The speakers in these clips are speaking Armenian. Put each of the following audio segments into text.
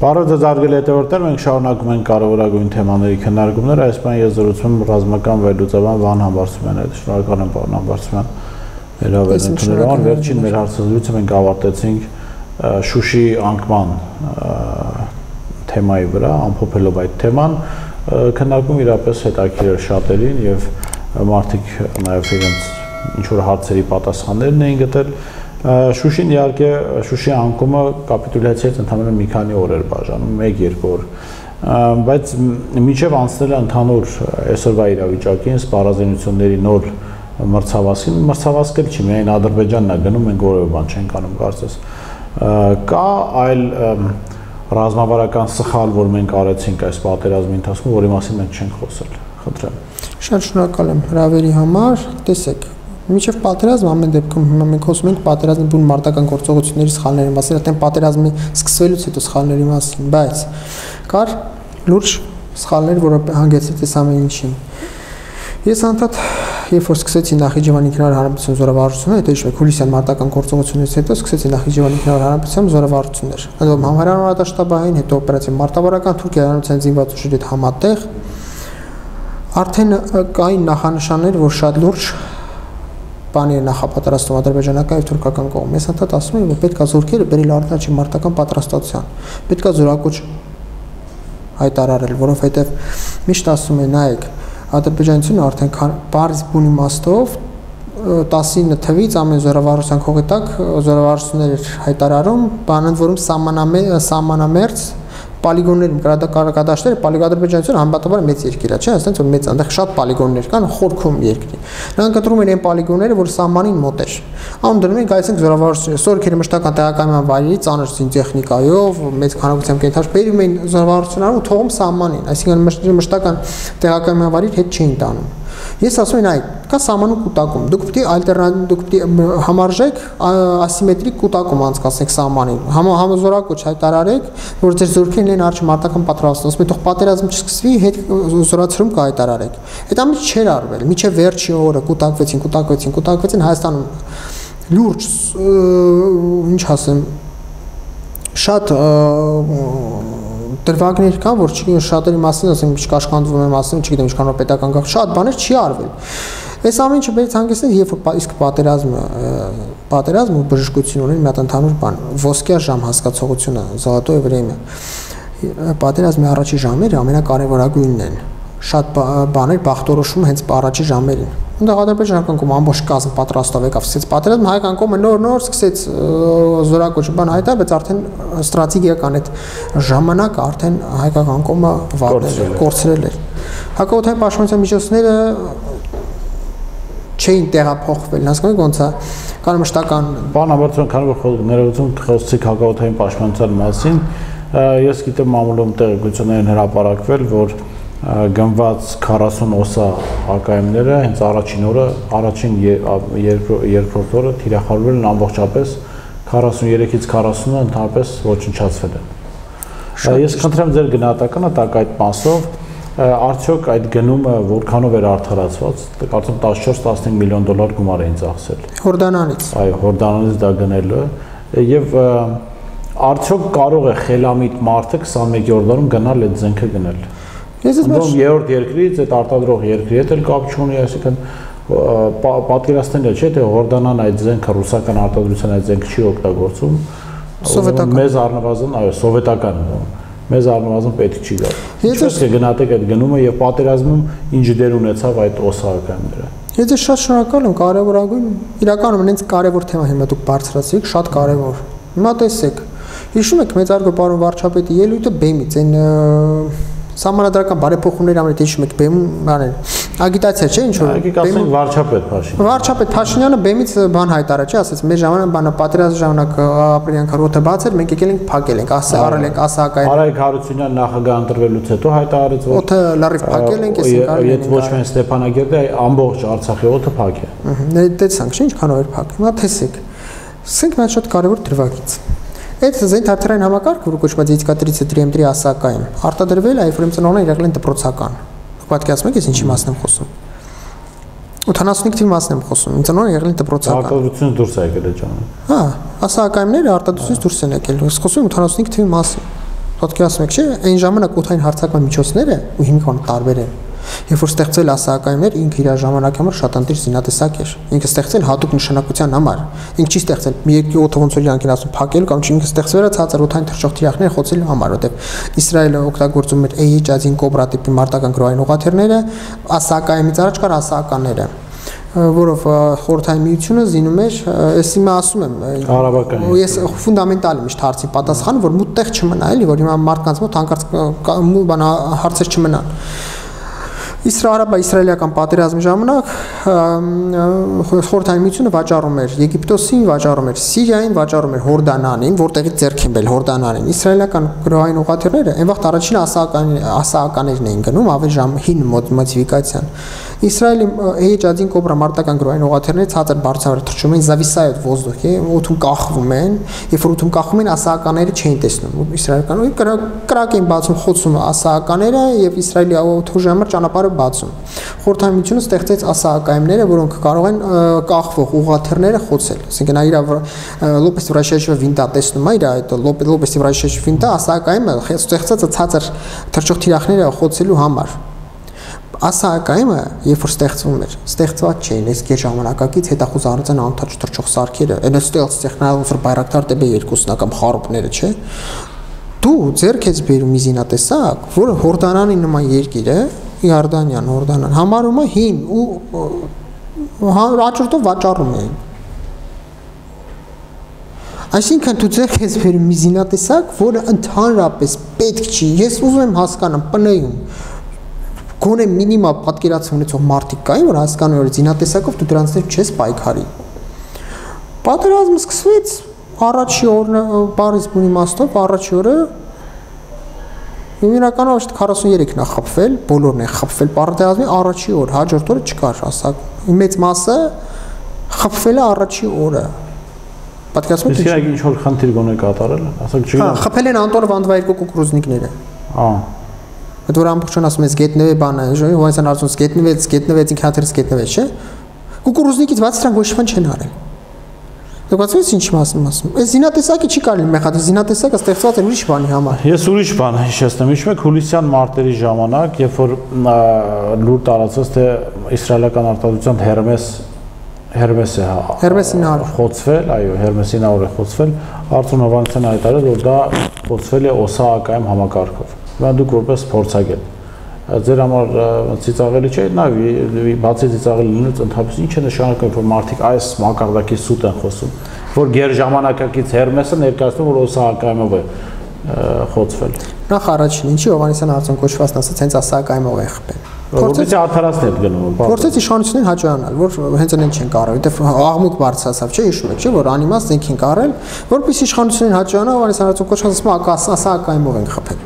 Բարոյ ձեզ հետևորդներ, մենք շարունակում ենք կարևորագույն թեմաների քննարկումները, այս բան ես զրուցում եմ ռազմական վերլուծաբան Վահան Համբարձումյանի հետ, շնորհակալ եմ պարոն Համբարձումյան հրավերն ընդունելու, վերջին մեր հարցազրույցը մենք ավարտեցինք Շուշի անկման թեմայի վրա, ամփոփելով այդ թեման, քննարկում իրապես հետաքրքիր էր շատերին եւ մարդիկ նաեւ իրենց ինչ որ հարցերի պատասխաններն էին գտել Շուշին իհարկե Շուշի անկումը կապիտուլյացիայից ընդհանրապես մի քանի օր էր բաժանում, 1-2 օր, բայց մինչև անցնել ընդհանուր այսօրվա իրավիճակին, սպառազինությունների նոր մրցավազքին չի, միայն Ադրբեջանն է գնում, մենք որևէ բան չենք անում կարծես, կա այլ ռազմավարական սխալ, որ մենք արեցինք այս պատերազմի ընթացքում, որի մասին մենք չենք խոսել, խնդրեմ։ Շատ շնորհակալ եմ հրավերի համար, տեսեք Մինչև պատերազմ ամեն դեպքում հիմա մենք խոսում ենք պատերազմի բուն մարտական գործողությունների սխալների մասին, այդտեղ պատերազմի սկսվելուց հետո սխալների մասին, բայց կար լուրջ սխալներ, որը հանգեցրին այս ամեն ինչին։ Ես անդադ երբ որ սկսեցի Նախիջևանի ինքնարար հանրապետության զորավարությունը, հետո իշ հուլիսյան մարտական գործողություններից հետո սկսեցի Նախիջևանի ինքնարար հանրապետության զորավարություններ։ Ընդդեմ համարյան հրատաշտաբային, հետո օպերացիա մարտավարական Թուրքիայի հանրության զինված ուժերի հետ համատեղ արդեն կային նախանշաններ, որ շատ լուրջ բանի նախապատրաստում ադրբեջանական եւ թուրքական կողմը։ Ես անդադ ասում եմ, որ պետք է զորքերը բերել արտաքին մարտական պատրաստության։ Պետք է զորակոչ հայտարարել, որովհետեւ միշտ ասում են, նայեք, ադրբեջանությունը արդեն բարձ բուն իմաստով 19 թվից ամեն զորավարության քողի տակ զորավարություններ հայտարարում, բանընդորում սահմանամերձ պոլիգոններում կադաշտերը Ադրբեջանությունը համեմատաբար մեծ երկիր է, չէ՞, ասենց որ մեծ, այնտեղ շատ պոլիգոններ կան, խորքում երկրի։ Նրանք կտրում են այն պոլիգոնները, որ սահմանին մոտ էր։ Անում դնում են գայցենք զորավարությունները, զորքերի մշտական տեղակայման վայրերի ծանր զինտեխնիկայով, մեծ քանակությամբ կենթարժ բերում են զորավարությունները ու թողում սահմանին, այսինքն մշտական տեղակայման վայրի հետ չէին տանում։ Ես ասում եմ, այ կա սահմանում կուտակում, դուք պետք է ալտերնատիվ, դուք պետք է համարժեք ասիմետրիկ կուտակում անցկացնեք սահմանին, համազորակոչ հայտարարեք, որ ձեր զորքերն են արժի մարտական պատրաստում, ասում են, թող պատերազմ չսկսվի, հետ զորացրում կհայտարարեք։ Այդ ամենը չէր արվել, մինչև վերջի օրը կուտակվեցին Հայաստանում լուրջ, ինչ ասեմ, շատ դրվագներ կան, որ շատերի մասին ասեմ, չկաշխանդվում եմ ասեմ, չգիտեմ ինչքան որ պետական գաղ, շատ բաներ չի արվել։ Այս ամեն ինչը բերից հանգեցնել, երբ որ իսկ պատերազմը ու բժշկություն ունեն մի հատ ընդհանուր բան, ոսկյա ժամ հասկացողությունը, զолотое время։ Պատերազմի առաջի ժամերը ամենակարևորագույնն են։ Շատ բաներ բախտորոշում հենց առաջի ժամերին։ Այնտեղ ադրբեջանական կողմը ամբողջ կազմ պատրաստավ եկավ, սկսեց պատերազմ, հայկական կողմը նոր սկսեց զորակոչ բան հայտարարել, բայց արդեն ստրատեգիական այդ ժամանակը արդեն հայկական կողմը կորցրել էր։ Հակաօդային պաշտպանության միջոցները չէին տեղափոխվել, հասկանաք ոնց է, կան մշտական Պարոն Համբարձումյան, քանի որ ներողություն խոսեցիք հակաօդային պաշտպանության մասին, ես գիտեմ մամուլում տեղեկություններ են հրապարակվել, որ գնված 40 օսա հակայինները հենց առաջին օրը, առաջին երկրորդ օրը թիրախավորվել են ամբողջապես 43-ից 40-ը ընդհանրապես ոչնչացվել են։ Ես խնդրեմ ձեր գնահատականը տակ այդ մասով, արդյոք այդ գնումը որքանով էր արդարացված, կարծում 14-15 միլիոն դոլար գումար էին ծախսել։ Հորդանանից։ Այո, Հորդանանից դա գնելը եւ արդյոք կարող է խելամիտ մարդը 21-րդ դարում գնալ այդ զենքը գնել։ Անդոմ երրորդ երկրից այդ արտադրող երկրի հետ էլ կապ չունի, այսինքն պատկերացնել է, չէ՞, թե Հորդանան այդ զենքը ռուսական արտադրության այդ զենքը չի օգտագործում։ Սովետական։ Մեզ առնվազն, այո, սովետական։ Մեզ առնվազն պետք չի գա։ Ինչպես կգնահատեք այդ գնումը եւ պատերազմում ինչ դեր ունեցավ այդ օսահականները։ Ես շատ շնորհակալ եմ, կարևորագույն, իրականում ինձ կարևոր թեմա հիմա դուք բարձրացիք, շատ կարևոր։ Հիմա տեսեք, հիշում եք մեծարգո պարոն վարչապետի ելույթը բեմից, այն Սահմանադրական բարեփոխումների ամենից հիշում եք բեմ բաներ ագիտացիա չէ ինչ որ բեմ վարչապետ Փաշինյանը վարչապետ Փաշինյանը բեմից բան հայտարարել չէ ասաց մեր ժամանակ բանը պատերազմ ժամանակ ապրիլյան քարոթը բաց էր մենք եկել ենք փակել ենք առել ենք ասակային Արայք Հարությունյան նախագահ ընտրվելուց հետո հայտարարեց որ օդը լրիվ փակել ենք ես եկել ենք ոչ միայն Ստեփանագերդի ամբողջ Արցախի օդը փակ է դեցանք չէ ինչքանով էր փակ հիմա տեսեք սենք նա շատ կարևոր դրվագից Այդ զեն թարթերային համակարգը, որ կոչված Իցկատրիցը 3-3 ասակային, արտադրվել է, երբ ծնողները եղել են դպրոցական։ Դուք պատկերացնում եք, ես ինչի մասն եմ խոսում։ 85 թվի մասն եմ խոսում, ծնողները եղել են դպրոցական։ Արտադրությունից դուրս է եկել է ջան։ Հա, ասակայինները արտադրությունից դուրս են եկել։ Ես խոսում եմ 85 թվի մասին։ Պատկերացնում եք, չէ՞, այն ժամանակ օդային հարձակման միջոցները ու հիմքան տարբեր են։ Երբ որ ստեղծել ասակայիններ, ինքը իր ժամանակի համար շատ անտիր զինատեսակ էր։ Ինքը ստեղծել հատուկ նշանակության համար։ Ինքը չի ստեղծել մի երկի օդը ոնց որ իրանքին ասում փակել կամ չի, ինքը ստեղծվել է ցածր օդային թռչող թիրախներ խոցելու համար, որտեղ Իսրայելը օգտագործում էր EH-1 կոբրա տիպի մարտական գրոհային ուղղաթիռները, ասակայինից առաջ կար ասականները, որով խորհրդային միությունը զինում էր, ես հիմա ասում եմ, ես ֆունդամենտալ եմ միշտ հարցի պատասխանը, որ մութ տեղ չմնա, էլի, որ հիմա մարդկանց մոտ հանկարծ բան հարցեր չմնան։ Իսրայելական պատերազմի ժամանակ խորհրդային միությունը վաճառում էր Եգիպտոսին, վաճառում էր Սիրիային, վաճառում էր Հորդանանին, որտեղից ձեռք են բերել Հորդանանին։ Իսրայելական գրոհային ուղղաթիռները այն վաղ առաջին ասականներն էին գնում, ավելի հին մոդիֆիկացիան։ Իսրայելի EH-1 կոբրա մարտական գրոհային ուղղաթիռները ցածր բարձրավեր թռչում են զավիսայոտ ոզդուխի, օդում կախվում են, երբ որ օդում կախվում են, ասականները չէին տեսնում։ Իսրայելական կրակ են բացում, խոցում ասականները եւ Իսրայելի օդուժի համար ճանապարհը բացում։ Խորհրդային միությունը ստեղծեց ասակայինները, որոնք կարող են կախվող ուղղաթիռները խոցել։ Այսինքն նա իր Լոպես Վրաշեչը վինտա տեսնում է, իր այդ Լոպես Վրաշեչը վինտա ասակայինը ստեղծած ցածր թռչող թիրախները խոցելու համար։ Ասակայինը, երբ որ ստեղծվում էր, ստեղծված չէին այս գեր ժամանակակից հետախուզարարության անընդհատ թռչող սարքերը, այնպես տեխնոլոգիաով որ բայրակտար TB2-ն կամ խարոպները, չէ։ Դու ձեռք ես բերում մի զինատեսակ, որը Հորդանանի նման երկիր է, Իորդանիան, Հորդանան, համարում է հին ու հաջորդով վաճառում էին։ Այսինքն դու ձեռք ես բերում մի զինատեսակ, որը ընդհանրապես պետք չի, ես ուզում եմ հասկանամ, պնեյում գոնե մինիմալ պատկերացում ունեցող մարդիկ կային, որ հասկանում են, որ զինատեսակով դու դրանց չես պայքարի։ Պատերազմը սկսվեց առաջի օրը, բարիս բուն իմաստով, առաջի օրը իրականում ոչ 43-ն է խփվել, բոլորն են խփվել պատերազմի առաջի օր, հաջորդ օրը չկար, ասակ։ Մեծ մասը խփվել է առաջի օրը։ Պատկերացնում եք ինչ որ խնդիր գոնե կատարել, ասակ չգիտեմ։ Խփել են Անտոնով Անդվայրկո կուկրուզնիկները։ Այդ որ ամբողջն ասում ես գետնվե բանը, Հովանեսյան ասում գետնվեց, ինքը հաթերից գետնվեց, չէ։ Կուկրուզնիկից բացի դրանք ոչ մի չեն արել։ Դուք ինչ մասում ասում։ Այս զինատեսակը չի կարելի մեխաթել, զինատեսակը ստեղծված է ուրիշ բանի համար։ Ես ուրիշ բան հիշեցնեմ, հիշում եք հուլիսյան մարտերի ժամանակ, երբ որ լուր տարածվեց, թե իսրայելական արտադրության Հերմես է խոցվել, այո, Հերմես 900 է խոցվել, Արծրուն Հովանեսյանը հայտարարել, որ դա խոցվել է OSA-ԱԿՄ համակարգով։ Դա դուք որպես փորձագետ ձեր համար ծիծաղելի չէ, նա բացի ծիծաղելի լինելուց ընդհանրապես ինչ է նշանակում, որ մարդիկ այս մակարդակի սուտ են խոսում, որ գեր ժամանակակից Հերմեսը ներկայացնում, որ OSA-ԱԿՄ-ով է խոցվել։ Նախ առաջին ինչի Հովանեսյան արծուն կոչվածն ասած հենց OSA-ԱԿՄ-ով է խփել։ Որպես արդարացնել է գնում։ Փորձեց իշխանություններին հաջողանալ, որ հենց այնեն չեն կարել, որտեվ աղմուկ բարձրացավ, չէ՞, հիշում եք, չէ՞, որ անիմաստ զենք են կարել, որպես իշխանություններին հաջողանալ, Հովանեսյան արծուն կոչվածը OSA-ԱԿՄ-ով են խփել։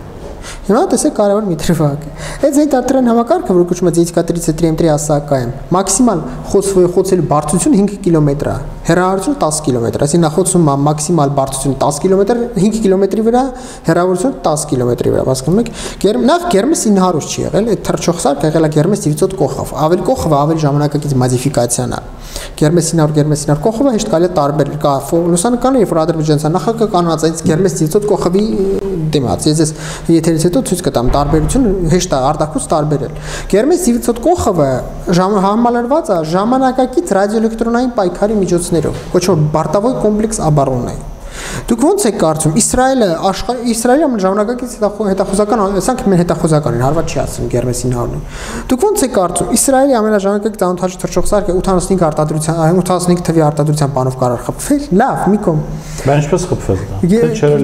Հիմա տեսեք կարևոր մի դրվագ է։ Այդ զենտարտրան համակարգը, որ կոչվում է Ձեյցկատրիցետրիեմտրի ասակայեմ, մաքսիմալ խոցելու բարձրությունը 5 կիլոմետր է, հեռավորությունը 10 կիլոմետր, այսինքն նա խոցում է մաքսիմալ բարձրությունը 10 կիլոմետր, 5 կիլոմետրի վրա, հեռավորությունը 10 կիլոմետրի վրա, հասկանում եք։ Նախ Գերմես 900 չի եղել, այդ թռչող սարքը եղել է Գերմես 900 կողով, ավելի կողովը ավելի ժամանակակից մոդիֆիկացիան է։ Գերմես 900 կողովը հեշտ կարելի է տարբերել, կա լուսանկարը, երբ որ Ադրբեջանցան նախագահ կանոնած այս Գերմես 900 կողովի դիմաց, ես եթերից հետո ցույց կտամ տարբերությունը, հեշտ է արտաքուստ տարբերել։ Գերմես 900 կողովը համալրված է ժամանակակից ռադիոէլեկտրոնային պայքարի միջոցներով, կոչվում բարտավոյ կոմպլեքս Աբարոննայ։ Դուք ո՞նց եք կարծում Իսրայելը ժամանակակից հետախուզական, ասենք մեր հետախուզականին հարված չի ասում Գերմես 900-ին։ Դուք ո՞նց եք կարծում Իսրայելի ամենաժամանակակից անօթաչի թռչող սարքը 85 արտադրության 85 թվի արտադրության բանով կարար խփվել։ Լավ, մի կողմ։ Բայց ինչպես խփվել դա։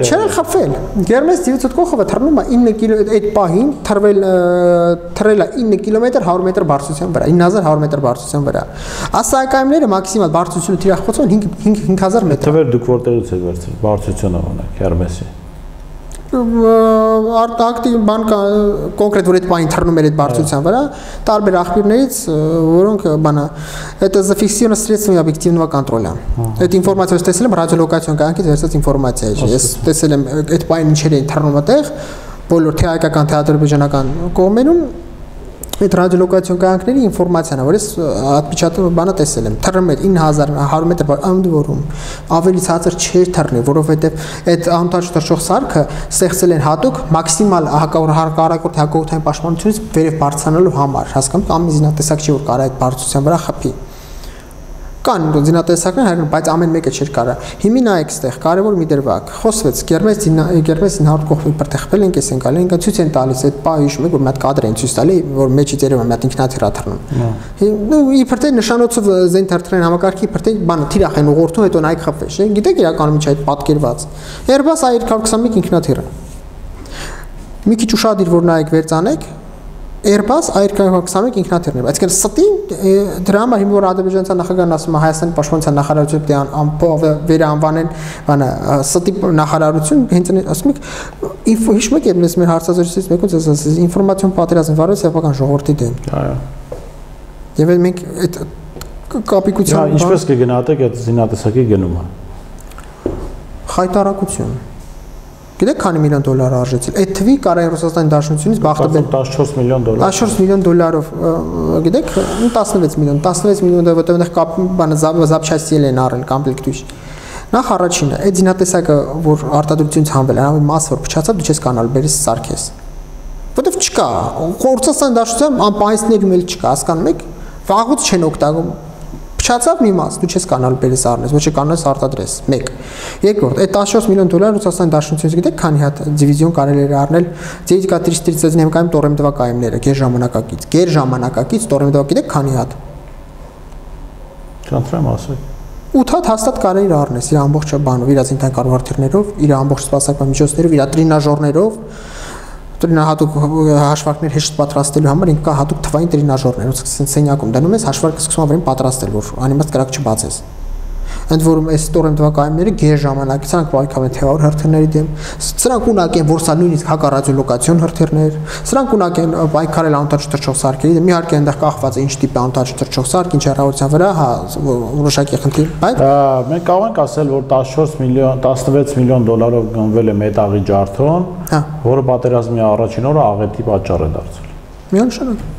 Չէ՞ խփվել։ Գերմես 900 կողովը թռնում է 9 կիլո այդ պահին թռել է 9 կիլոմետր 100 մետր բարձրության վրա, 9100 մետր բարձրության վրա։ Ասակայինները մաքսիմալ բարձրությունը թիրախ խոցում 5000 մետր։ Թվեր դուք որտեղից եք վերցրել բարձրությունը ունեք Հերմեսի։ Արտակտիվ բան կա կոնկրետ որ այդ պահին թռնում էր այդ բարձրության վրա, տարբեր աղբյուրներից, որոնք բանը это зафиксировано средствами объективного контроля։ Այդ ինֆորմացիա ես տեսել եմ ռադիոլոկացիոն կյանքից վերցած ինֆորմացիա է։ Ես տեսել եմ այդ պահին ինչեր էին թռնում այդտեղ, բոլոր թե հայկական թե ադրբեջանական կողմերում Այդ ռադիոլոկացիոն կայանքների ինֆորմացիան, որ ես atpечатываю բանը տեսել եմ, թռում էր 9100 մետր, ընդ որում ավելի ցածր չէր թռնի, որովհետև այդ անտաշ թռչող սարքը ստեղծել են հատուկ մաքսիմալ հակառակորդ հակողության պաշտպանությունից վերև բարձրանալու համար, հասկանում կամ զինատեսակ չի որ կարա այդ բարձրության վրա խփի։ Կան զինատեսակներ, բայց ամեն մեկը չէր կարա։ Հիմա նայեք այստեղ, կարևոր մի դրվագ։ Խոսվեց Գերմես 900 կողմի բրտեղվել են, կես են գալի, ինքը ցույց են տալիս այդ պահը հիշում եք, որ մի հատ կադր են ցույց տալի, որ մեջից երևում է մի հատ ինքնաթիռ թռնում։ Նու իբր թե նշանոցով զեն թռթրեն համակարգի իբր թե բանը թիրախ են ուղղորդում, հետո նայեք խփվես, չէ՞։ Գիտեք իրականում ինչ այդ պատկերված։ Airbus A221 ինքնաթիռը։ Մի քիչ ուշադիր որ նայեք վերցանեք, Airbus A221 ինքնաթիռն է, բայց կան ստին դրա համար հիմա որ Ադրբեջանցի նախագահն ասում է Հայաստանի պաշտպանության նախարարությունը պետք է վերանվանեն, բանը ստի նախարարություն, հենց ասում եք հիշում եք ես մեր հարցազրույցից մեկում ասացի ինֆորմացիոն պատերազմ վարել սեփական ժողովրդի դեմ։ Այո։ Եվ մենք այդ կապիկության ինչպես կգնահատեք այդ զինատեսակի գնումը։ Խայտարակություն։ Գիտեք քանի միլիոն դոլար արժեցել։ Այդ թվի կարա Ռուսաստանի Դաշնությունից բախտաբեր 14 միլիոն դոլար։ 14 միլիոն դոլարով, գիտեք, 16 միլիոն դոլար, որտեղ այնտեղ կապ բանը զապչաստիել են առել կոմպլեկտույց։ Նախ առաջինը, այդ զինատեսակը, որ արտադրությունից հանվել է, այն մասը որ փչացավ, դու չես կանալ բերես սարքես։ Որտեվ չկա, Ռուսաստանի Դաշնության անպայծներում էլ չկա, հասկանում եք, վաղուց չեն օգտագործում։ Փչացավ մի մաս, դու չես կանալ բերես առնես, ոչ կանես արտադրես։ 1։ Երկրորդ, այդ 14 միլիոն դոլար Ռուսաստանի Դաշնությունից գիտեք քանի հատ դիվիզիոն կարելի էր առնել J-330 նեմկայում տորեմդվակայինները, գերժամանակակից տորեմդվակ գիտեք քանի հատ։ Չանտրեմ ասել։ 8 հատ հաստատ կարելի էր առնես իր ամբողջ բանով, իր զինթան կառավարություններով, իր ամբողջ սպասարկման միջոցներով, իր տրինաժորներով, հատուկ հաշվարկներ հեշտ պատրաստելու համար ինքը կա հատուկ թվային տրինաժորներ, ոնց սենյակում դնում ես հաշվարկը սկսում ավելին պատրաստել, որ անիմաստ կրակ չբացես։ Ընդ որում այս տորեմդվակայինները գեր ժամանակից սրանք պայքարում են թեավոր հրթիռների դեմ, սրանք ունակ են որ սա նույնիսկ հակառադիոլոկացիոն հրթիռներ, սրանք ունակ են պայքարել անտաշ թռչող սարքերի դեմ, իհարկե այնտեղ կախված է ինչ տիպի անտաշ թռչող սարք, ինչ հեռավորության վրա, հա, որոշակի խնդիր, բայց մենք կարող ենք ասել, որ 14 միլիոն, 16 միլիոն դոլարով գնվել է մետաղի ջարդոն, որը պատերազմի առաջին օրը աղետի պատճառ է դարձել։ Միանշանակ։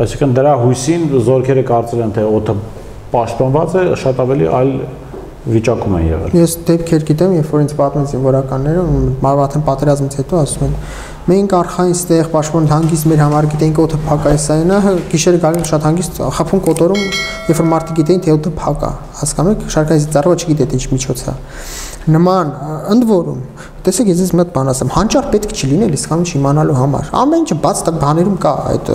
Այսինքն դրա հույսին զորքերը կարծել են թե օդը պաշտպանված է, շատ ավելի այլ վիճակում են եղել։ Ես դեպքեր գիտեմ, երբ որ ինձ պատմեն զինվորականները, Մարվաթեն պատերազմից հետո ասում են, մենք արխային ստեղ պաշտպան հանգիստ մեր համար գիտենք օդը փակա է, սա այնա, գիշերը գալիս շատ հանգիստ խփուն կոտորում, երբ որ մարդիկ գիտեն թե օդը փակա, հասկանում եք, շարքային ծառայողը չգիտե թե ինչ միջոց է։ Նման ընդ որում, տեսեք, ես մի հատ բան ասեմ, հանճար պետք չի լինել իսկանում իմանալու համար։ Ամեն ինչը բաց բաներում կա, այդ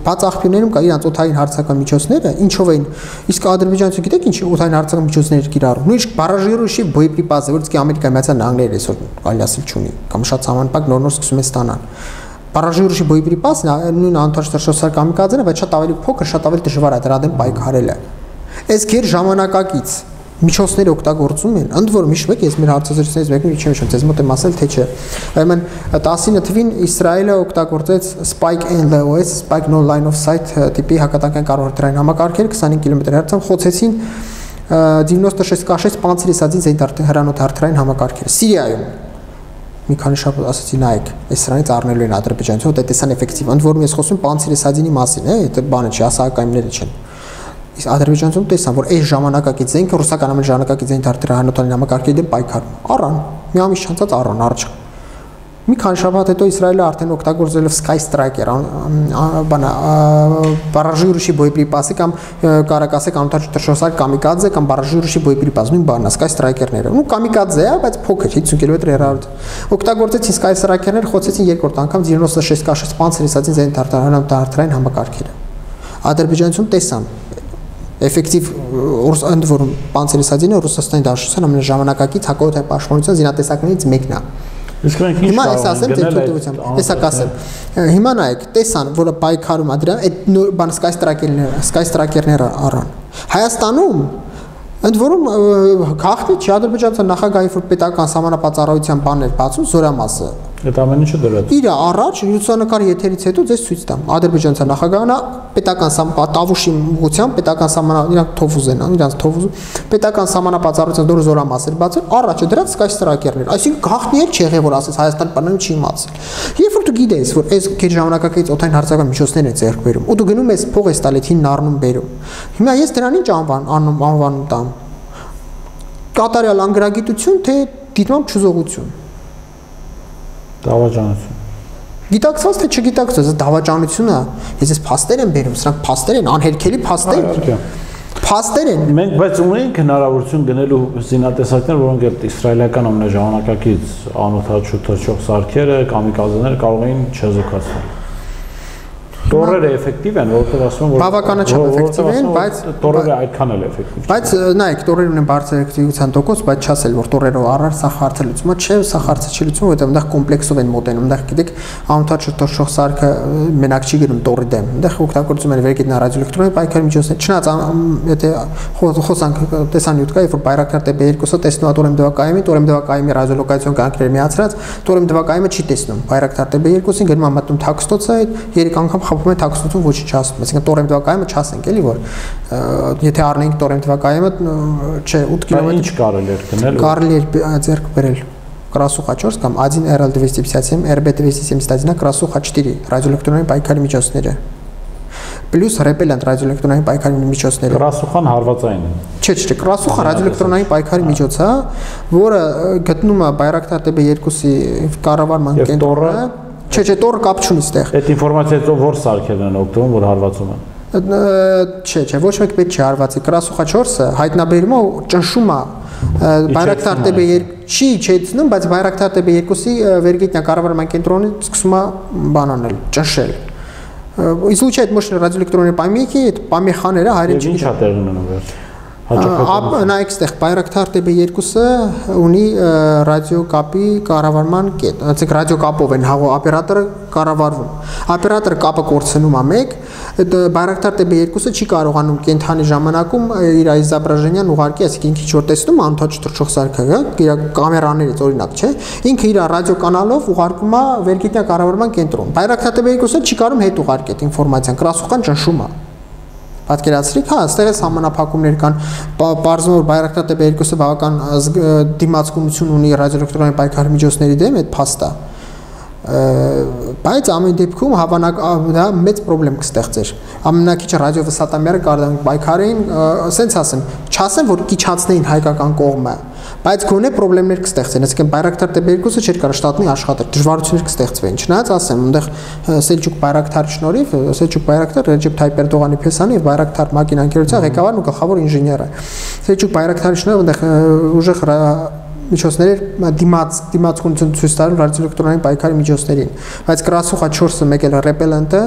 բաց աղբյուրներում կա իրանց օդային հարցական միջոցները, ինչով էին, իսկ ադրբեջանցիները գիտեք ինչ օդային հարցական միջոցներ կիրառում։ Նույնիսկ բարաժիրուշի боеприпасы, որից კი Ամերիկայի Միացյալ Նահանգները այսօր կարելի ասել չունի, կամ շատ համանպակ նոր-նոր սկսում է ստանալ։ Բարաժիրուշի боеприпасы նույն անտաշ թռչող կամիկաձեն է, բայց շատ ավելի փոքր, շատ ավելի դժվար է դրա դեմ պայքարելը։ Այս գեր ժամանակակից միջոցները օգտագործում են, ընդ որում հիշում եք, ես մեր հարցազրույցներից մեկում չեմ հիշում, ձեզ մոտ եմ ասել թե չէ։ Ուրեմն 19 թվին Իսրայելը օգտագործեց Spike NLOS, Spike No Line of Sight տիպի հակատանկային կառավարության համակարգեր 25 կմ/հեռացությամբ խոցեցին 96K6 Panzer-ի հրանոթ-հարթային համակարգերը Սիրիայում։ Մի քանի շաբաթ ասացի նայեք, այս սրանից առնելու են ադրբեջանցիները, դա տեսան էֆեկտիվ, ընդ որում ես խոսում Panzer-ի մասին, այդ բանը չի, ասակայինները չեն։ Իսկ ադրբեջանցիներում տեսան, որ այս ժամանակակից զենքը ռուսական ամեն ժամանակակից զենք հրանոթային համակարգերի դեմ պայքարում։ Առան, մի ամիս չանցած առան առաջ։ Մի քանի շաբաթ հետո Իսրայելը արդեն օգտագործելով Sky Striker, բանա բարաժիրուշի боеприпасы կամ կարակ ասեք անտաշ թռչող կամիկադզե կամ բարաժիրուշի боеприпасы, նույն բանն է Sky Striker-ները։ Ու կամիկադզե է, բայց փոքր, 50 կմ հեռարտ։ Օգտագործեցին Sky Striker-ները, խոցեցին երկրորդ անգամ 96K6 Panzer-ի զենքահարթային համակարգերը։ Ադրբեջանցիներում տեսան էֆեկտիվ ընդ որում Panzer-ի Ռուսաստանի Դաշնության ամենաժամանակակից հակաօդային պաշտպանության զինատեսակներից մեկն է։ Իսկ մենք ինչ ասեմ, հիմա նայեք, տեսան, որը պայքարում է դրան, այդ բան Sky Striker-ները առան։ Հայաստանում ընդ որում քաղաքնի չի ադրբեջանցիական նախագահի որ պետական համանապատասխանության բաներ բացում զորամասը Այդ ամեն ինչը դրած։ Իր առաջ լուսանկար եթերից հետո ձեզ ցույց տամ։ Ադրբեջանցի նախագահն է պետական Տավուշի ուղղությամբ պետական սահմանա իրանք թովուզ են, իրանք թովուզ պետական սահմանապահարության դուրս զորամասեր բացել, առաջը դրած սկայ ստրակերներ։ Այսինքն գաղտնի էր չի եղել, որ ասես Հայաստան բանալու չի իմացել։ Երբ որ դու գիտես, որ այս քիչ ժամանակակից օթային հարցական միջոցներ են ձեռք բերում, ու դու գնում ես փող ես տալի թին առնում բերում։ Հիմա ես դրան ինչ անվանում տամ։ Կատարյալ անգրագիտություն թե դիտմամբ չուզողություն։ Դավաճանություն։ Գիտակցված թե չգիտակցված, դավաճանությունը, ես ես փաստեր եմ բերում, սրանք փաստեր են, անհերքելի փաստեր։ Փաստեր են։ Մենք բայց ունենք հնարավորություն գնելու զինատեսակներ, որոնք այդ իսրայելական ամենաժամանակակից անօթաչու թռչող սարքերը, կամիկազեները կարող էին չեզոքացնել։ Տորերը էֆեկտիվ են, որովհետև ասում են, որ բավականաչափ էֆեկտիվ են, բայց տորերը այդքան էլ էֆեկտիվ չեն։ Բայց նայեք, տորերը ունեն բարձր էֆեկտիվության տոկոս, բայց չասել, որ տորերով առար սա հարցը լուծում է, չէ, սա հարցը չի լուծում, որովհետև այնտեղ կոմպլեքսով են մոտենում, այնտեղ գիտեք, անօթաչու թռչող սարքը մենակ չի գնում տորի դեմ, այնտեղ օգտագործում են վերգետնյա ռադիոէլեկտրոնային պայքարի միջոցներ, չնայած եթե խոսանք տեսանյութ կա, երբ որ Բայրակտար TB2-ը տեսնում է Տորեմ դվակայումի, Տորեմ դվակայումի ռադիոլոկացիոն կանքեր միացրած, Տորեմ դվակայումը չի տեսնում, Բայրակտար TB2-ին գնում է մտնում թաքստոցը, 3 անգամ խփում է թաքստոցում ոչինչ չասում, այսինքն Տորեմ դվակայումը չասենք էլի, որ եթե առնենք Տորեմ դվակայումը, չէ, 8 կիլոմետր ինչ կարելի է գնել։ Կարելի է ձեռք բերել Красуха-4 կամ 1 RL257, RB271, Красуха-4 ռադիոէլեկտրոնային պայքարի միջոցները։ Պլյուս ռեպելենտ ռադիոէլեկտրոնային պայքարի միջոցները։ Красухан հարվածային է։ Չէ, Красуха ռադիոէլեկտրոնային պայքարի միջոց է, որը գտնում է Բայրակտար TB2-ի կառավարման կենտրոնը։ Չէ, տորը կապ չունի այդտեղ։ Այդ ինֆորմացիայից որ սարքերն են օգտվում, որ հարվածում են։ Չէ, ոչ մեկ պետք չի հարվածի։ Красуха-4-ը հայտնաբերում է ճնշում է Բայրակտար TB2 չի չեցնում, բայց Բայրակտար TB2-ի վերգետնյա կառավարման կենտրոնից սկսում է բանանել, ճնշել։ Излучает мощные радиоэлектронные помехи, այդ помехաները հայերեն Ինչ է տեղի ունենում վերջ։ Նայեք այստեղ Բայրակտար TB2-ը ունի ռադիոկապի կառավարման կետ, այսինքն ռադիոկապով են հաղող օպերատորը կառավարվում։ Օպերատորը կապը կորցնում է մեկ, Բայրակտար TB2-ը չի կարողանում կենթանի ժամանակում իր իզոբражենյան ուղարկի, այսինքն ինքը ինչ որ տեսնում անթաչ թռչող սարքը, իր կամերաներից օրինակ, չէ, ինքը իր ռադիոկանալով ուղարկում է վերգետնյա կառավարման կենտրոն։ Բայրակտար TB2-ը չի կարող հետ ուղարկել այդ ինֆորմացիան, Красухан ճնշում է։ Պատկերացրիք, հա, այստեղ էս համանախապակումներ կան, բարձր որ Բայրակտար TB2-ը բավական դիմացկունություն ունի ռադիոէլեկտրոնային պայքարի միջոցների դեմ, այդ փաստ է։ Բայց ամեն դեպքում հավանակ դա մեծ խնդրեմ կստեղծեր։ Ամենակիչը ռադիովսատամերը կարդան պայքարին, ասենց ասեմ, չասեմ որ կիչացնեին հայկական կողմը, բայց գոնե խնդիրներ կստեղծեն, այսինքն Բայրակտար TB2-ը չէր կարող շտատնի աշխատել, դժվարություններ կստեղծվեն։ Չնայած ասեմ, այնտեղ Սելջուկ Բայրակտարի շնորհիվ, Սելջուկ Բայրակտար Ռեջեփ Թայիպ Էրդողանի փեսանի եւ Բայրակտար մակինա ընկերության ղեկավարն ու գլխավոր ինժեները։ Սելջուկ Բայրակտարի շնորհիվ այնտեղ ուժեղ միջոցներ դիմացկունություն ցույց տալու ռադիոէլեկտրոնային պայքարի միջոցներին, բայց Красуха-4-ը մեկ էլ ռեպելենտը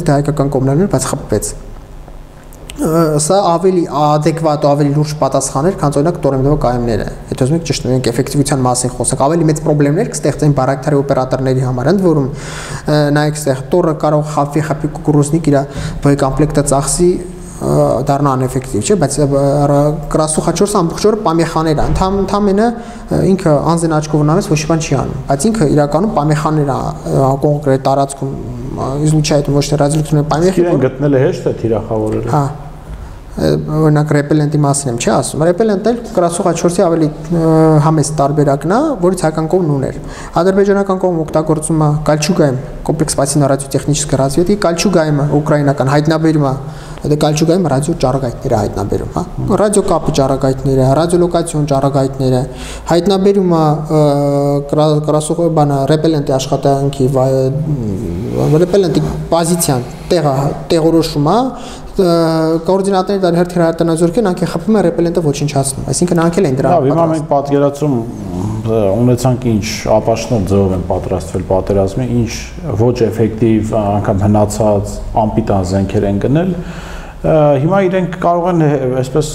դա հայկական կողմներն էր, բայց խփվեց։ Սա ավելի adekvat, ավելի լուրջ պատասխան էր, քան օրինակ Տորեմ դվակայումները։ Եթե ուզում եք ճիշտ ունենք էֆեկտիվության մասին խոսենք, ավելի մեծ խնդիրներ կստեղծեն Բայրակտարի օպերատորների համար, ընդ որում նայեք այստեղ Տորը կարող խփի կուկուրուզնիկ իր բոյկոմպլեկտը ծախսի դառնա անէֆեկտիվ, չէ, բայց Красуха-4-ը ամբողջ օրը պամեխաներ է, ընդամենը ինքը անձն աչքով ունանես ոչ մի բան չի անում, բայց ինքը իրականում պամեխաներ է կոնկրետ տարածքում излучает ոչ թե ռադիոէլեկտրոնային պամեխի, իրեն գտնելը հեշտ է թիրախավորել։ Հա։ Օրինակ ռեպելենտի մասին եմ չի ասում։ Ռեպելենտն էլ Красуха-4-ի ավելի համեստ տարբերակն է, որից հայկական կողմն ուներ։ Ադրբեջանական կողմը օգտագործում է Կալչուգայում կոմպլեքս спасительной радиотехнической разведки, Կալչուգայումը ուկրաինական հայտնաբերում է Դա Կալչուգայում ռադիո ճառագայթներ հայտնաբերում, հա։ Ռադիոկապի ճառագայթները, ռադիոլոկացիոն ճառագայթները հայտնաբերում է Красуха բանը ռեպելենտի աշխատանքի ռեպելենտի պոզիցիան տեղորոշում է կոորդինատների դար հերթի հրատարակազորքն անքի խփում է ռեպելենտը ոչնչացնում, այսինքն անքել են դրա։ Հիմա մենք պատկերացում ունեցանք ինչ ապաշնոր ձևով են պատրաստվել պատերազմի, ինչ ոչ էֆեկտիվ, անգամ հնացած անպիտան զենքեր են գնել։ Հիմա իրենք կարող են այսպես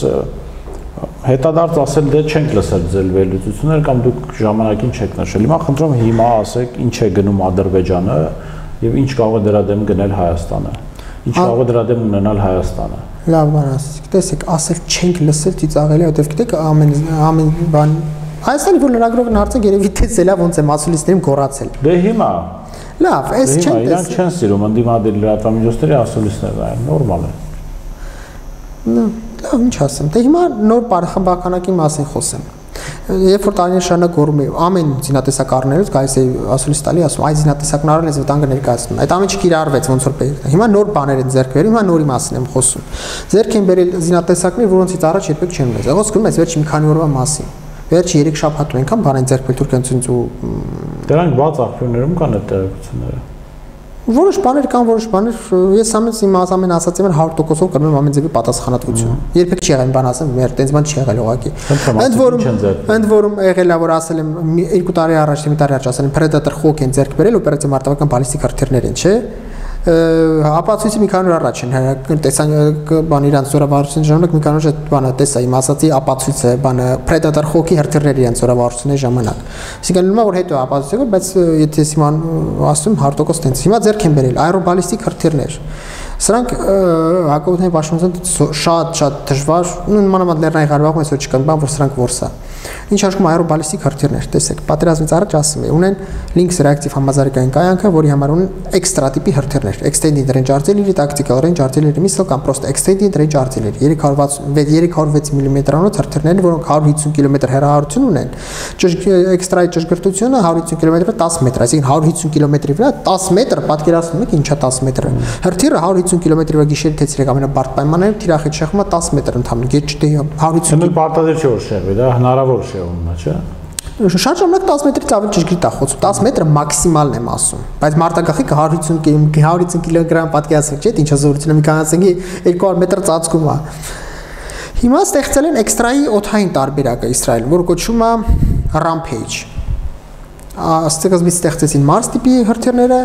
հետադարձ ասել դե չենք լսել ձեր վերլուծությունները կամ դուք ժամանակին չեք նշել։ Հիմա խնդրում հիմա ասեք ինչ է գնում Ադրբեջանը եւ ինչ կարող է դրա դեմ գնել Հայաստանը։ Ինչ կարող է դրա դեմ ունենալ Հայաստանը։ Լավ բան ասեցիք, տեսեք, ասել չենք լսել ծիծաղելի, որովհետեւ գիտեք ամեն բան Հայաստանի որ լրագրողն հարցը երևի տեսել է ոնց է մասուլիստերին գոռացել։ Դե հիմա Լավ, այս չեն տեսել։ Իրանք չեն սիրում ընդդիմադիր լրատվամիջոցների ասուլիստներն այն նորմալ է։ Լավ, ինչ ասեմ։ Դե հիմա նոր խմբականակի մասին խոսեմ։ Երբ որ տարիներ շարունակ գոռում է ամեն զինատեսակ առներից գայս է ասուլիստ տալի ասում այդ զինատեսակն առել ես վտանգը ներկայացնում այդ ամենը կիրառվեց ոնց որ հիմա նոր բաներ են ձեռք բերել հիմա նորի մասին եմ խոսում ձեռք են բերել զինատեսակներ որոնցից առաջ երբեք չեն ունեցել ոսկում ես վերջի մի քանի օրվա մասին վերջի 3 շաբաթ այնքան բան են ձեռք բերել թուրքիանցից ու դրանք բաց աղբյուրներում կան այդ տեղեկությունները Որոշ բաներ կան, որոշ բաներ ես ամեն ասած եմ 100%-ով կրում եմ ամեն ձևի պատասխանատվություն։ Երբեք չի եղել բան ասեմ, մեր տենց բան չի եղել ուղղակի։ Ընդ որում եղել է որ ասել եմ 2 տարի առաջ, 3 տարի առաջ ասել եմ Predator խոք են ձեռք բերել օպերացիա մարտավարական բալիստիկ հրթիռներ են, չէ՞։ Ապացույցը մի քանի օր առաջ են տեսան բան իրանց զորավարության ժամանակ մի քանի օր բանը տեսա իմ ասացի ապացույցը բանը Predator խոքի հրթիռների իրանց զորավարությունների ժամանակ այսինքն նույնම որ հետո ապացույցը բայց եթե ես հիմա ասում 100% տենց հիմա ձեռք են բերել աերոբալիստիկ հրթիռներ սրանք հակոբյանի պաշտպանության շատ դժվար նմանավանդ Լեռնային Ղարաբաղում այսօր չկան բան որ սրանք որսա Ինչ աշխում աերոբալիստիկ հրթիռներ, տեսեք, պատերազմից առաջ ասում է, ունեն links reactive համազարգային կայանքը, որի համար ունեն էքստրա տիպի հրթիռներ, extended range artillery, tactical range artillery, missile կամ просто extended range artillery, 306 mm-անոց հրթիռներ, որոնք 150 կմ հեռահարություն ունեն։ Էքստրայի ճշգրտությունը 150 կմ-ը 10 մետր, այսինքն 150 կմ-ի վրա 10 մետր, պատկերացնում եք ինչա 10 մետրը։ Հրթիռը 150 կմ-ի վրա գիշերի թեցրեք ամենաբարդ պայմաններում թիրախից շեղումը 10 մետր ընդհանուր, գետ չտե 150 պարտադիր չէ որ շեղվի, դա հնարավոր շեղումն է, չէ՞։ Շատ ժամանակ 10 մետրից ավելի ճշգրիտ է խոսում 10 մետրը մաքսիմալն եմ ասում բայց մարտագաղթիկը 150 կիլոգրամ պատկերացրեք չէ՞ ինչա զորությունը մի քանի ասենք 200 մետր ծածկում է հիմա ստեղծել են էքստրայի օթային տարբերակը Իսրայելում որ կոչվում է Rampage ստեղծեցին Mars տիպի հրթիռները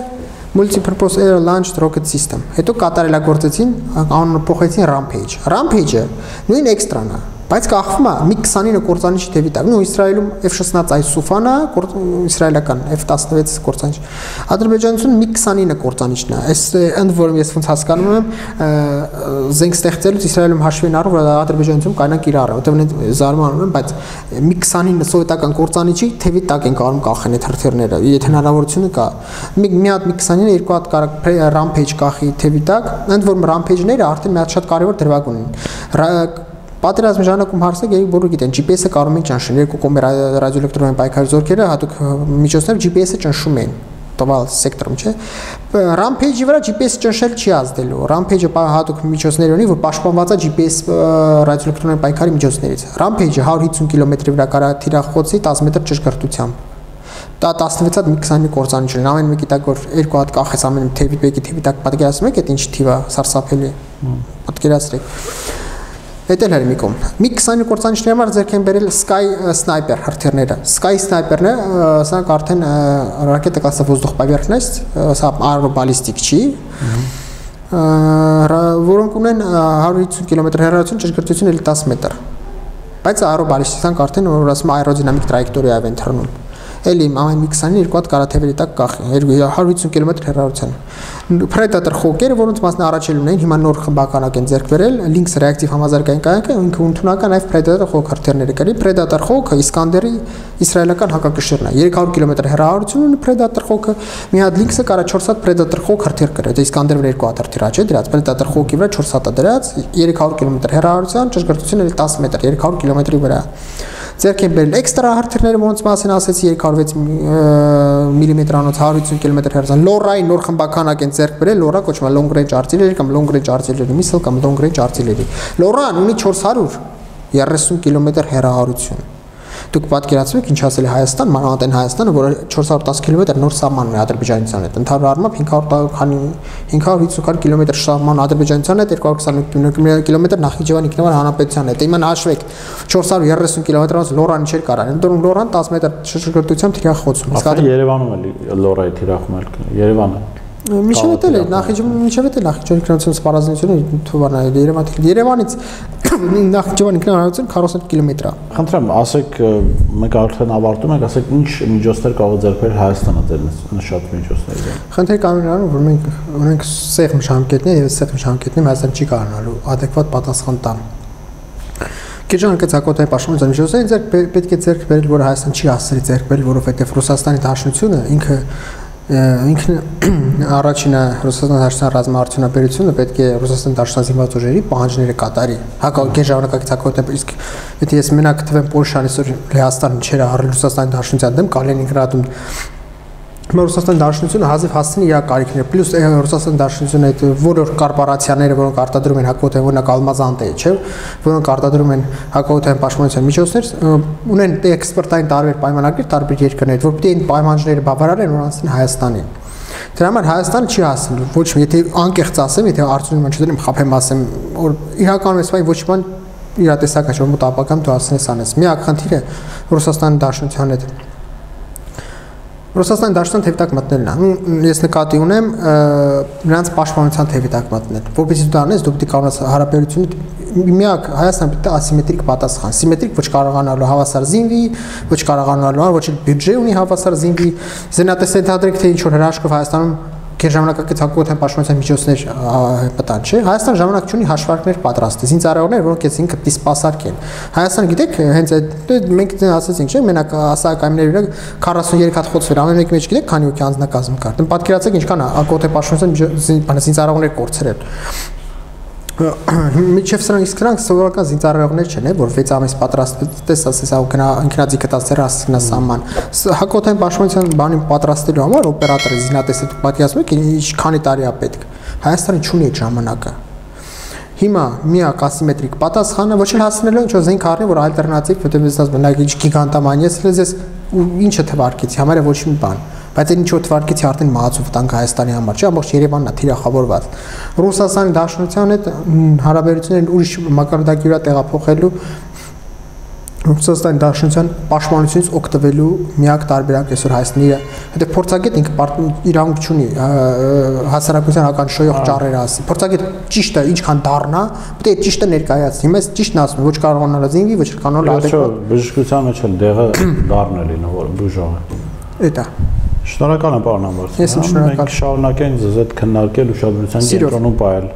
multi-purpose air launched rocket system հետո կատարելագործեցին անունը փոխեցին Rampage-ը նույն էքստրան է բայց կախվում է մի 29 կործանիչի թևի տակ նույն Իսրայելում F-16 այս Սուֆանը իսրայելական F-16 կործանիչ Ադրբեջանցուն մի 29 կործանիչն է այս ընդ որում ես ոնց հասկանում եմ զենք ստեղծելուց Իսրայելում հաշվի են առնում որ Ադրբեջանցում կանանք իրար որտեղ զարմանում են բայց մի 29 սովետական կործանիչի թևի տակ են կարող կախեն այդ հրթիռները եթե հնարավորությունը կա մի հատ մի 29 երկու հատ կարող Rampage կախի թևի տակ ընդ որում Rampage-ները արդեն մի հատ շատ կարևոր դրվագ ունեն Պատերազմի ժամանակում հարցնեք եք բոլորը գիտեն GPS-ը կարող են ճնշել երկու կողմի ռադիոէլեկտրոնային պայքարի զորքերը հատուկ միջոցներ GPS-ը ճնշում են տվյալ սեկտորում չէ Rampage-ի վրա GPS-ը ճնշել չի ազդելու Rampage-ը հատուկ միջոցներ ունի որ պաշտպանված է GPS ռադիոէլեկտրոնային պայքարի միջոցներից Rampage-ը 150 կմ-ի վրա կարա թիրախոցի 10 մետր ճշգրտությամբ դա 16 հատ մի 29 կործանիչ ունեն ամեն մեկի տակ որ երկու հատ կախես ամեն թևի բեկի թևի տակ պատկերացնում եք այդ ինչ թիվ է սարսափելի պատկերացրեք Այդ էլ մի կողմ։ Մի 29 կործանիչների համար ձեռք են բերել Sky Sniper հրթիռները։ Sky Sniper-ը սրանք արդեն ռակետա կլասի воздух поверхность, սա aerobalistic չի։ Որոնք ունեն 150 կմ հեռահարություն, ճշգրտությունը 10 մետր։ Բայց aerobalistic սրանք արդեն որ ասում aerodynamic trajectory-ով են թռնում։ Էլի ամեն մի 22 հատ կարաթևերի տակ կախի 150 կմ հեռահարության Predator խոկերը որոնց մասն առաջել ունեն հիմա նոր խմբականակ են ձեռք բերել links reactive համազարգային կայանքը ինքը ընդունական այլ Predator խոք հրթիռները կրի Predator խոքը Iskander-ի իսրայելական հակակշիռն է 300 կմ հեռահարություն ունի Predator խոքը մի հատ links-ը կարա 4 հատ Predator խոք հրթիռ կրի դա Iskander-ը 2 հատ հրթիռ է չէ դրած Predator խոքի վրա 4 հատ է դրած 300 կմ հեռահարության ճշգրտությունը 10 մետր 300 կմ-ի վրա Ձեռք են բերել էքստրա հրթիռները որոնց մասին ասեցի 206 մմ-անոց 150 կմ հեռահարության LoRa-ի նոր խմբականակ են ձեռք բերել LoRa կոչվում է long range artillery կամ long range artillery missile կամ long range artillery LoRa-ն ունի 430 կմ հեռահարություն Դուք պատկերացնում եք ինչ ասել է Հայաստան, մանավանդ Հայաստանը, որը 410 կմ նոր սահմանն է Ադրբեջանության հետ։ Ընդհանուր առմամբ 550 կմ սահման Ադրբեջանության հետ, 220 կմ Նախիջևանի ինքնավար հանրապետության հետ։ Իման հաշվեք 430 կմ-ից LoRa-ն չէր կարող։ Ընդդեմ LoRa-ն 10 մետր շրջգործությամբ թիրախոցում։ Իսկ Երևանում է LoRa-ի թիրախում Երևանը։ Միշտ էլ է Նախիջևանի կրանցիոն սպառազինությունը թվարն է Երևանից Նախիջևանի ինքնահարություն 40 կիլոմետր է։ Խնդրեմ, ասեք մենք արդեն ավարտում ենք, ասեք ինչ միջոցներ կարող է ձեռք բերել Հայաստանը ձեր նշած միջոցների։ Խնդիրը կանգնանում որ մենք ունենք սեղ մշակույթներ եւ սեղ մշակույթներում Հայաստան չի կարողանալու adekvat պատասխան տալ։ Կեջան կցակոտային պաշտպանության միջոցին ձեր պետք է ձեռք բերել, որ Հայաստան չի հասցրի ձեռք բերել, որովհետև Ռուսաստանի Դաշնությունը ինքն առաջինը Ռուսաստանի Դաշնության ռազմաարդյունաբերությունը պետք է Ռուսաստանի Դաշնության զինված ուժերի պահանջները կատարի։ Հակառակ ժամանակակից հակոտ իսկ եթե ես մենակ թվեմ Պոլշան այսօր Լեհաստանը չէր առել Ռուսաստանի Դաշնության դեմ Կալինինգրադում Ռուսաստանի Դաշնությունը հազիվ հասցնի իր կարիքները պլյուս Ռուսաստանի Դաշնությունը այդ որոշ կորպորացիաները որոնք արտադրում են հակոթային օրինակ Ալմազանտե չէ որոնք արտադրում են հակոթային պաշտպանության միջոցներ ունեն էքսպորտային տարբեր պայմանագրեր տարբեր երկրներից որ պետք է այն պայմանները բավարարեն որ անցնեն Հայաստանին դրա համար Հայաստանը չի հասցնի ոչ եթե անկեղծ ասեմ եթե արդյունքում չդրեմ խափեմ ասեմ որ իրականում էս ոչ բան իրատեսական չէ որ մոտ ապակամ դու ասես անես միակ խնդիրը Ռուսաստանի Դաշնության հետ Ռուսաստանի Դաշնության թևտակ մտնելն է։ Ես նկատի ունեմ նրանց պաշտպանության թևտակ մտնել։ Որպեսզի դու անես, դու պետք է կարողանաս հարաբերությունը միակ Հայաստանը պետք է ասիմետրիկ պատասխան։ Սիմետրիկ ոչ կարողանալու հավասար զինվի, ոչ կարողանալու ոչ էլ բյուջե ունի հավասար զինվի։ Զենատեստ ընդհանրեք թե ինչ որ հրաշքով Հայաստանում ժամանակակից հակոթային պաշտպանության միջոցներ պատան չէ Հայաստան ժամանակ չունի հաշվարկներ պատրաստի զինծառայողներ որոնք այս ինքը դիսպասարկ են Հայաստանը գիտեք հենց այդ մենք ասացինք չէ մենակ ասակայինների վրա 43 հատ խոցվել ամեն մեկի մեջ գիտեք քանի հոգի անձնակազմ կար դե պատկերացեք ինչքան հակոթային պաշտպանության զինծառայողներ կորցրել Միջև սրանք սովորական զինծառայողներ չեն, որ 6 ամիս պատրաստվեց, ասես ինքնաձի կտած ասնա սահման։ Հակոթային պաշտպանության բանին պատրաստելու համար օպերատորը զինատեսը պատկերացնում եք ինչքանի տարի է պետք։ Հայաստանը չունի այդ ժամանակը։ Հիմա միակ ասիմետրիկ պատասխանը ոչ էլ հասնելու ինչ որ զենք առնի, որ ալտերնատիվ, որտեղ ես ասում եմ, ինչ գիգանտամանիես, ես ինչը թվարկեցի, համարը ոչ մի բան։ Բայց այն ինչ որ թվարկեցի արդեն մահացու վտանգ Հայաստանի համար, չէ, ամբողջ Երևանն է թիրախավորված։ Ռուսաստանի Դաշնության հետ հարաբերությունները ուրիշ մակարդակի վրա տեղափոխելու Ռուսաստանի Դաշնության պաշտպանությունից օգտվելու միակ տարբերակը այսօր Հայաստանի է։ Հետո փորձագետ ինքը իրավունք չունի հասարակության ականջոյող ճառերը ասի։ Փորձագետ ճիշտը ինչքան դառնա, պետք է ճիշտը ներկայացնի։ Հիմա ճիշտն ասում եմ, ոչ կարողանալու զինվի, ոչ կարողանալու adekvat։ Բժշկության մեջ էլ դեղը դառնելին որ բուժողը։ Էտա։ Շնորհակալ եմ պարոն Ամբարձյան։ Ես եմ շնորհակալ։ Մենք շարունակենք ձեզ հետ քննարկել ուշադրության կենտրոնում պահել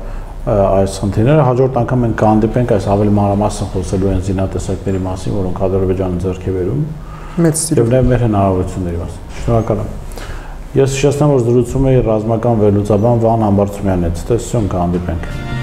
այս խնդիրները հաջորդ անգամ մենք կհանդիպենք այս ավելի մանրամասն խոսելու են զինատեսակների մասին, որոնք Ադրբեջանը ձեռք է բերում։ Մեծ սիրով։ Եվ նաև մեր հնարավորությունների մասին։ Շնորհակալ եմ։ Ես հիշեցնեմ, որ զրուցում էի ռազմական վերլուծաբան Վահան Ամբարձումյանն հետ։ Տեսություն կհանդիպենք։